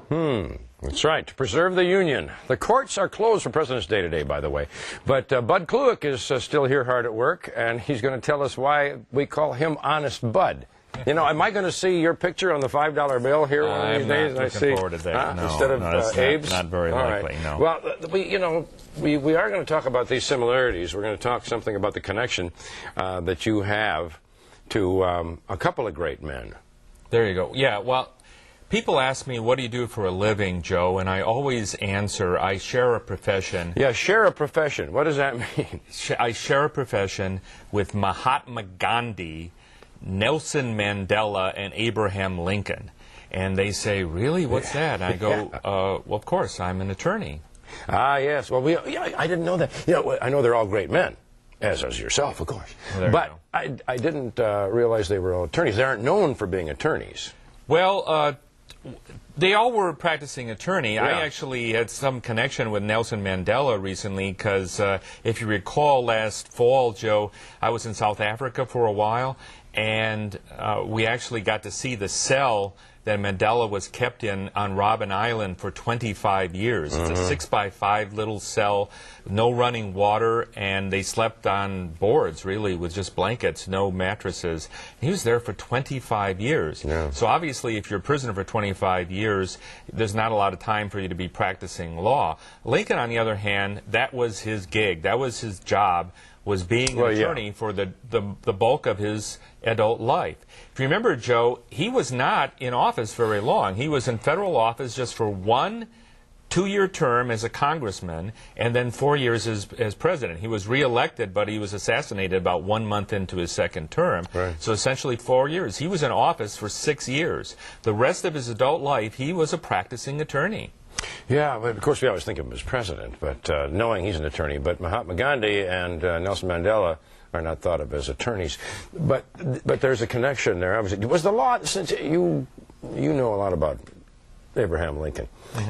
That's right, to preserve the Union. The courts are closed for President's Day today, by the way. But Bud Kluek is still here hard at work, and he's going to tell us why we call him Honest Bud. You know, am I going to see your picture on the $5 bill here one of these days? I'm not looking forward to that. No, instead of Abe's? Not very likely, no. Well, we are going to talk about these similarities. We're going to talk something about the connection that you have to a couple of great men. There you go. Yeah, well, people ask me, what do you do for a living, Joe? And I always answer, I share a profession. Yeah, share a profession. What does that mean? I share a profession with Mahatma Gandhi, Nelson Mandela, and Abraham Lincoln. And they say, really? What's that? And I go, well, of course, I'm an attorney. Ah, yes. Well, I didn't know that. You know, I know they're all great men, as is yourself, of course. Well, but I didn't realize they were all attorneys. They aren't known for being attorneys. Well, they all were practicing attorney. Yeah. I actually had some connection with Nelson Mandela recently because, if you recall, last fall, Joe, I was in South Africa for a while, and we actually got to see the cell that Mandela was kept in on Robben Island for 25 years. It's a 6x5 little cell, no running water, and they slept on boards, really, with just blankets, no mattresses. He was there for 25 years. Yeah. So obviously, if you're a prisoner for 25 years, there's not a lot of time for you to be practicing law. Lincoln, on the other hand, that was his gig. That was his job, was being an attorney for the bulk of his adult life. If you remember, Joe, he was not in office very long. He was in federal office just for 1 2-year term as a congressman, and then 4 years as president. He was reelected, but he was assassinated about 1 month into his second term. Right. So essentially 4 years. He was in office for 6 years. The rest of his adult life, he was a practicing attorney. Yeah, but of course we always think of him as president, but knowing he's an attorney. But Mahatma Gandhi and Nelson Mandela are not thought of as attorneys. But there's a connection there. Obviously, was the law, since you know a lot about Abraham Lincoln,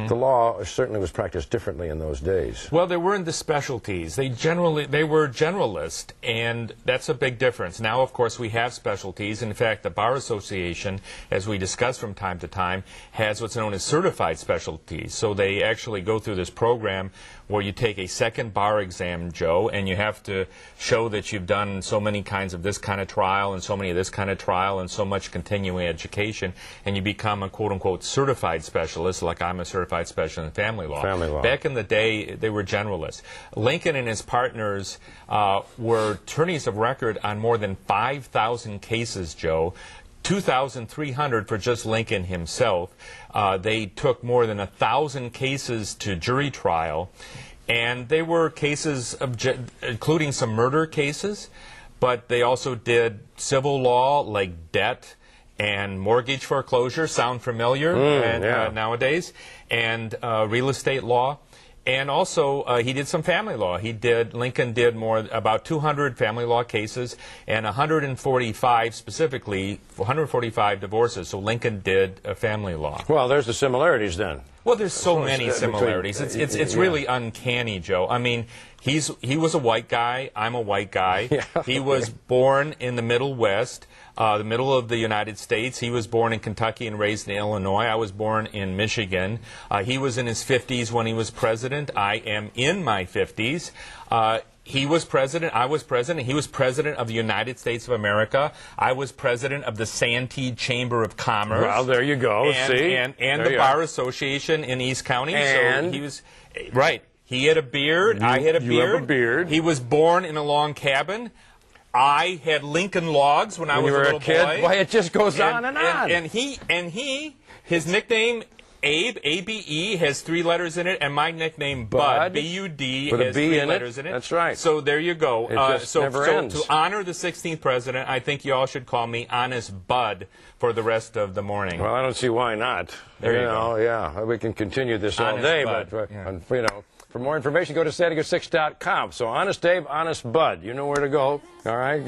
the law certainly was practiced differently in those days. Well, they weren't the specialties. They were generalist, and that's a big difference. Now, of course, we have specialties. In fact, the Bar Association, as we discuss from time to time, has what's known as certified specialties. So they actually go through this program where you take a second bar exam, Joe, and you have to show that you've done so many kinds of this kind of trial and so many of this kind of trial and so much continuing education, and you become a quote-unquote certified specialist, like I'm a certified specialist in family law. Family law. Back in the day, they were generalists. Lincoln and his partners were attorneys of record on more than 5,000 cases, Joe. 2,300 for just Lincoln himself. They took more than 1,000 cases to jury trial, and they were cases of including some murder cases, but they also did civil law like debt and mortgage foreclosure, sound familiar nowadays, and real estate law. And also, he did some family law. Lincoln did about 200 family law cases and 145 specifically, 145 divorces. So Lincoln did family law. Well, there's the similarities then. Well, there's so many similarities. It's really uncanny, Joe. I mean, he was a white guy. I'm a white guy. Yeah. He was born in the Middle West. The middle of the United States. He was born in Kentucky and raised in Illinois. I was born in Michigan. He was in his 50s when he was president. I am in my 50s. He was president. I was president. He was president of the United States of America. I was president of the Santee Chamber of Commerce. Well, there you go. And the Bar Association in East County. And so he was right. He had a beard. I had a beard. You have a beard. He was born in a log cabin. I had Lincoln Logs when I was a little kid. boy. Boy, it just goes on and on. And his nickname, Abe, A-B-E, has 3 letters in it, and my nickname, Bud, B-U-D, has 3 letters in it. That's right. So there you go. It just never ends. To honor the 16th president, I think you all should call me Honest Bud for the rest of the morning. Well, I don't see why not. There you go. Yeah, we can continue this all Honest day, Bud. but for more information, go to Statiga6.com. So, Honest Abe, Honest Bud. You know where to go. All right?